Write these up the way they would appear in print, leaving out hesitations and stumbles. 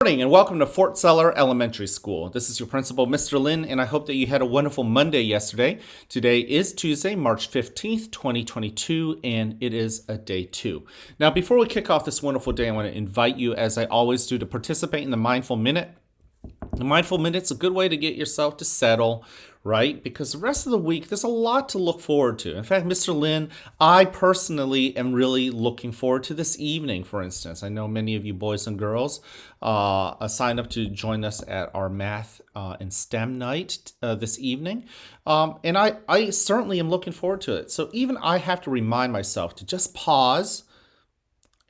Morning and welcome to Fort Seller Elementary School. This is your principal, Mr. Lin, and I hope that you had a wonderful Monday yesterday. Today is Tuesday, March 15th, 2022, and it is a day 2. Now, before we kick off this wonderful day, I want to invite you, as I always do, to participate in the Mindful Minute. The Mindful Minute's a good way to get yourself to settle, right? Because the rest of the week, there's a lot to look forward to. In fact, Mr. Lin, I personally am really looking forward to this evening, for instance. I know many of you boys and girls signed up to join us at our math and STEM night this evening. And I certainly am looking forward to it. So even I have to remind myself to just pause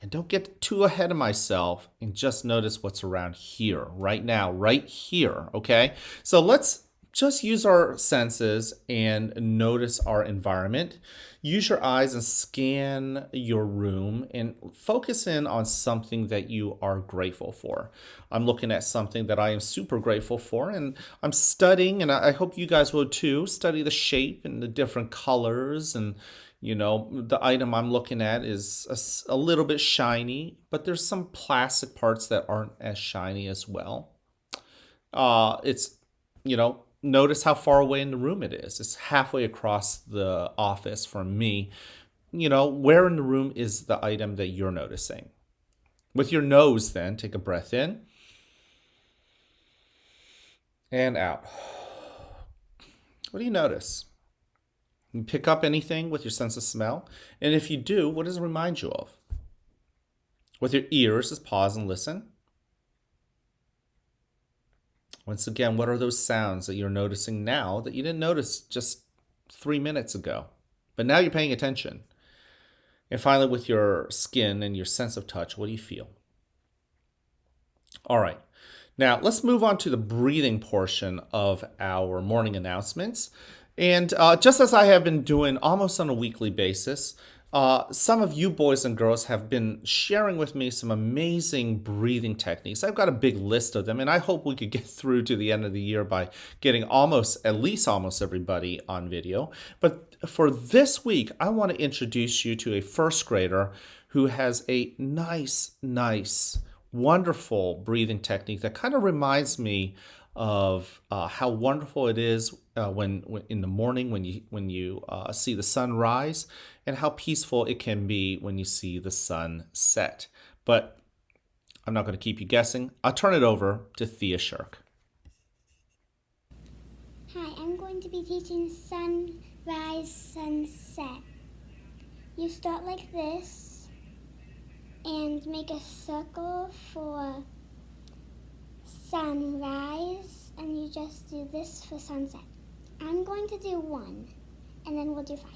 and don't get too ahead of myself and just notice what's around here, right now, right here, okay? So let's just use our senses and notice our environment. Use your eyes and scan your room and focus in on something that you are grateful for. I'm looking at something that I am super grateful for, and I'm studying, and I hope you guys will too, study the shape and the different colors. And the item I'm looking at is a little bit shiny, but there's some plastic parts that aren't as shiny as well. It's, notice how far away in the room it is. It's halfway across the office from me. Where in the room is the item that you're noticing? With your nose, then, take a breath in and out. What do you notice? You pick up anything with your sense of smell? And if you do, what does it remind you of? With your ears, just pause and listen. Once again, what are those sounds that you're noticing now that you didn't notice just 3 minutes ago? But now you're paying attention. And finally, with your skin and your sense of touch, what do you feel? All right. Now, let's move on to the breathing portion of our morning announcements. And just as I have been doing almost on a weekly basis, some of you boys and girls have been sharing with me some amazing breathing techniques. I've got a big list of them, and I hope we could get through to the end of the year by getting at least almost everybody on video. But for this week, I want to introduce you to a first grader who has a nice, wonderful breathing technique that kind of reminds me of how wonderful it is when in the morning when you see the sun rise, and how peaceful it can be when you see the sun set. But I'm not going to keep you guessing. I'll turn it over to Thea Shirk. Hi, I'm going to be teaching sunrise, sunset. You start like this and make a circle for sunrise, and you just do this for sunset. I'm going to do 1, and then we'll do 5.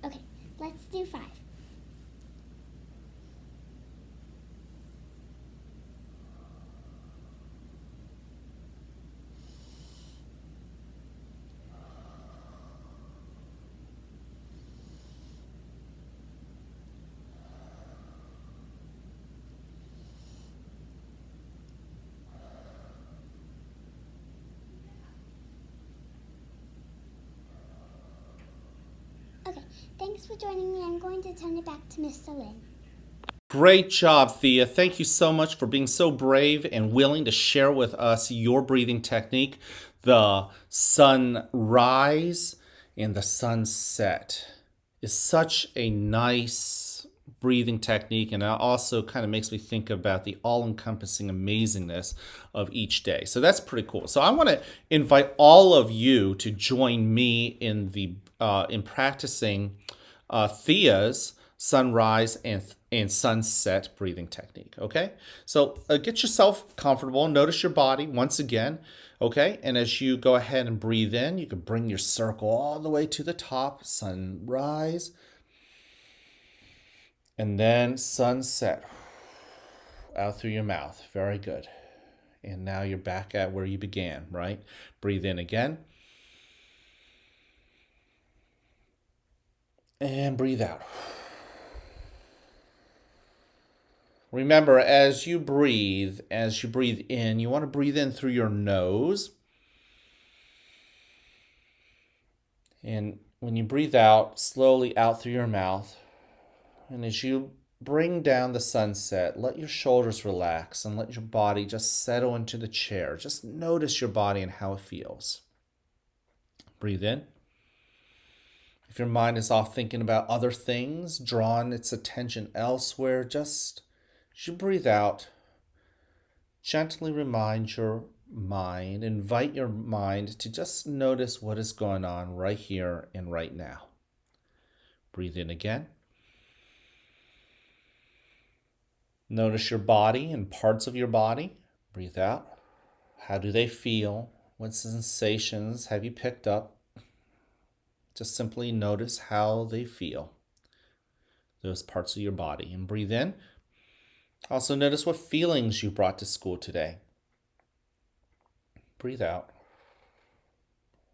Okay, let's do 5. Okay, thanks for joining me. I'm going to turn it back to Mr. Lin. Great job, Thea. Thank you so much for being so brave and willing to share with us your breathing technique, the sunrise and the sunset. Is such a nice breathing technique, and it also kind of makes me think about the all-encompassing amazingness of each day. So that's pretty cool. So I want to invite all of you to join me in practicing Thea's sunrise and sunset breathing technique. Okay, so get yourself comfortable. Notice your body once again. Okay, and as you go ahead and breathe in, you can bring your circle all the way to the top, sunrise, and then sunset out through your mouth. Very good. And now you're back at where you began, right? Breathe in again. And breathe out. Remember, as you breathe in, you want to breathe in through your nose. And when you breathe out, slowly out through your mouth. And as you bring down the sunset, let your shoulders relax and let your body just settle into the chair. Just notice your body and how it feels. Breathe in. If your mind is off thinking about other things, drawn its attention elsewhere, just as you breathe out, gently remind your mind, invite your mind to just notice what is going on right here and right now. Breathe in again. Notice your body and parts of your body. Breathe out. How do they feel? What sensations have you picked up? Just simply notice how they feel, those parts of your body. And breathe in. Also notice what feelings you brought to school today. Breathe out.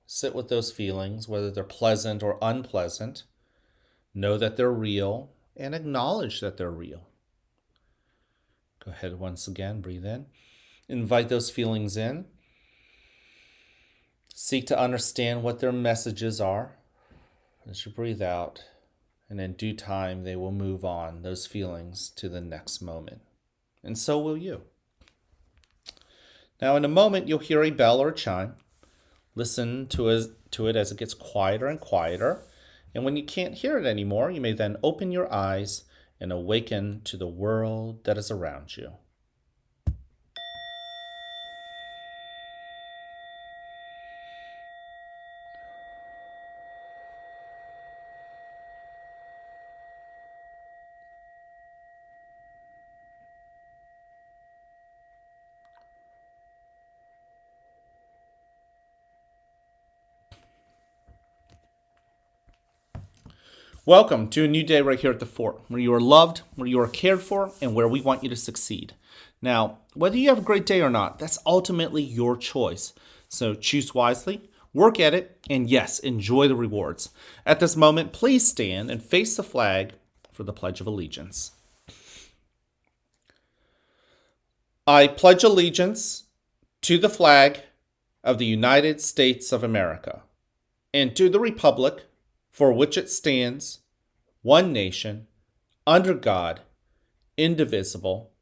Sit with those feelings, whether they're pleasant or unpleasant. Know that they're real and acknowledge that they're real. Go ahead once again, breathe in. Invite those feelings in. Seek to understand what their messages are. As you breathe out, and in due time, they will move on, those feelings, to the next moment. And so will you. Now, in a moment, you'll hear a bell or a chime. Listen to it as it gets quieter and quieter. And when you can't hear it anymore, you may then open your eyes and awaken to the world that is around you. Welcome to a new day right here at the fort, where you are loved, where you are cared for, and where we want you to succeed. Now, whether you have a great day or not, that's ultimately your choice. So choose wisely, work at it, and yes, enjoy the rewards. At this moment, please stand and face the flag for the Pledge of Allegiance. I pledge allegiance to the flag of the United States of America and to the republic for which it stands, one nation, under God, indivisible,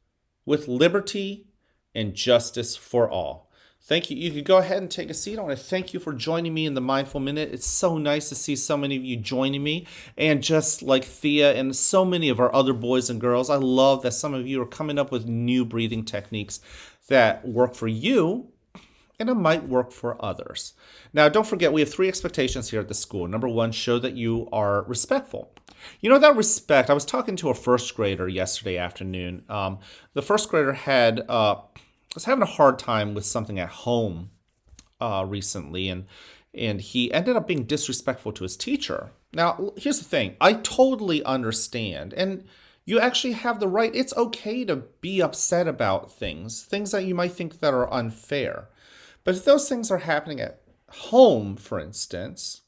with liberty and justice for all. Thank you. You could go ahead and take a seat. I want to thank you for joining me in the Mindful Minute. It's so nice to see so many of you joining me. And just like Thea and so many of our other boys and girls, I love that some of you are coming up with new breathing techniques that work for you, and it might work for others. Now, don't forget, we have 3 expectations here at the school. Number 1, show that you are respectful. You know, that respect, I was talking to a first grader yesterday afternoon. The first grader was having a hard time with something at home recently, and he ended up being disrespectful to his teacher. Now, here's the thing. I totally understand, and you actually have the right. It's okay to be upset about things that you might think that are unfair. But if those things are happening at home, for instance,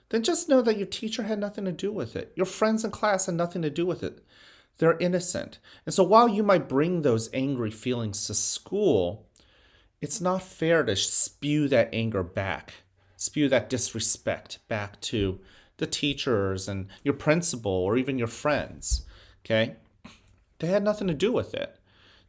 then just know that your teacher had nothing to do with it. Your friends in class had nothing to do with it. They're innocent. And so while you might bring those angry feelings to school, it's not fair to spew that anger back, spew that disrespect back to the teachers and your principal or even your friends, okay? They had nothing to do with it.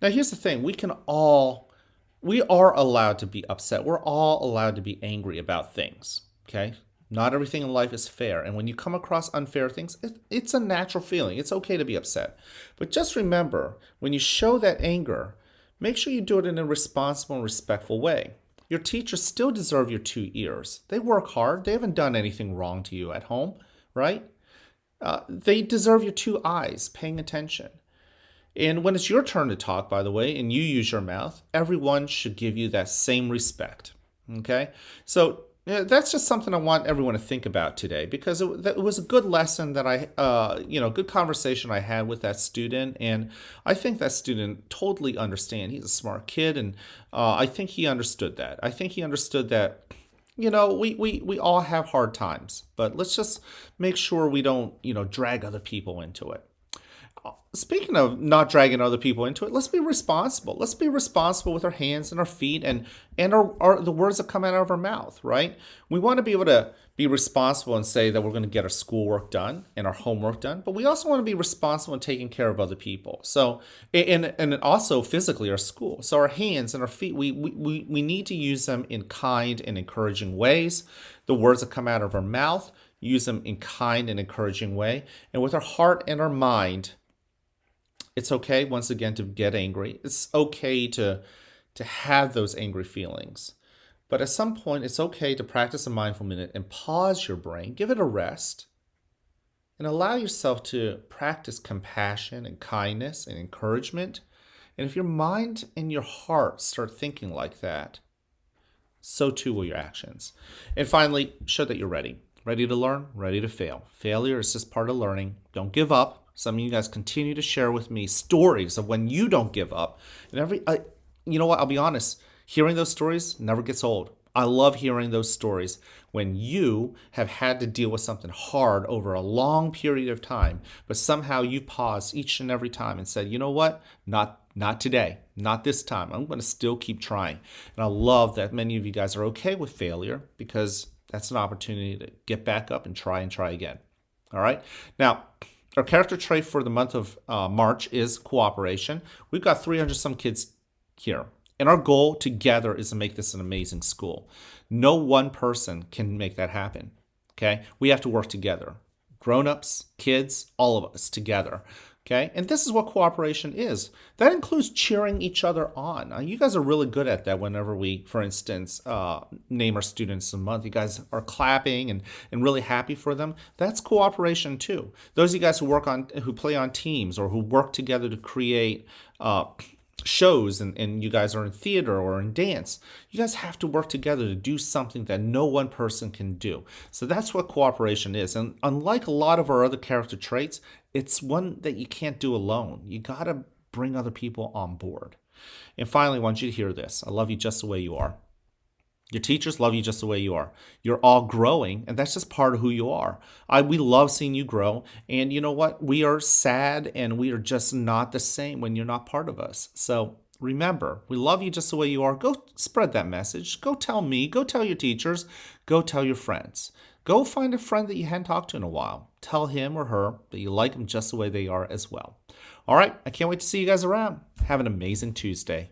Now, here's the thing. We are allowed to be upset. We're all allowed to be angry about things, okay? Not everything in life is fair. And when you come across unfair things, it's a natural feeling. It's okay to be upset. But just remember, when you show that anger, make sure you do it in a responsible and respectful way. Your teachers still deserve your 2 ears. They work hard. They haven't done anything wrong to you at home, right? They deserve your 2 eyes paying attention. And when it's your turn to talk, by the way, and you use your mouth, everyone should give you that same respect, okay? So that's just something I want everyone to think about today, because it was a good lesson that good conversation I had with that student, and I think that student totally understands. He's a smart kid, and I think he understood that. I think he understood that, we all have hard times, but let's just make sure we don't, drag other people into it. Speaking of not dragging other people into it, let's be responsible. Let's be responsible with our hands and our feet and the words that come out of our mouth, right? We want to be able to be responsible and say that we're going to get our schoolwork done and our homework done, but we also want to be responsible in taking care of other people. So, and also physically our school. So our hands and our feet, we need to use them in kind and encouraging ways. The words that come out of our mouth, use them in kind and encouraging way. And with our heart and our mind, it's okay, once again, to get angry. It's okay to have those angry feelings. But at some point, it's okay to practice a mindful minute and pause your brain, give it a rest, and allow yourself to practice compassion and kindness and encouragement. And if your mind and your heart start thinking like that, so too will your actions. And finally, show that you're ready. Ready to learn, ready to fail. Failure is just part of learning. Don't give up. Some of you guys continue to share with me stories of when you don't give up. And you know what? I'll be honest. Hearing those stories never gets old. I love hearing those stories when you have had to deal with something hard over a long period of time, but somehow you paused each and every time and said, you know what? Not today, not this time. I'm going to still keep trying. And I love that many of you guys are okay with failure, because that's an opportunity to get back up and try again. All right. Now, our character trait for the month of March is cooperation. We've got 300 some kids here. And our goal together is to make this an amazing school. No one person can make that happen, okay? We have to work together. Grown-ups, kids, all of us together, okay? And this is what cooperation is. That includes cheering each other on. You guys are really good at that whenever we, for instance, name our students a month. You guys are clapping and really happy for them. That's cooperation too. Those of you guys who play on teams or who work together to create shows and you guys are in theater or in dance, you guys have to work together to do something that no one person can do. So that's what cooperation is. And unlike a lot of our other character traits, it's one that you can't do alone. You got to bring other people on board. And finally, I want you to hear this. I love you just the way you are. Your teachers love you just the way you are. You're all growing, and that's just part of who you are. We love seeing you grow, and you know what? We are sad, and we are just not the same when you're not part of us. So remember, we love you just the way you are. Go spread that message. Go tell me. Go tell your teachers. Go tell your friends. Go find a friend that you hadn't talked to in a while. Tell him or her that you like them just the way they are as well. All right, I can't wait to see you guys around. Have an amazing Tuesday.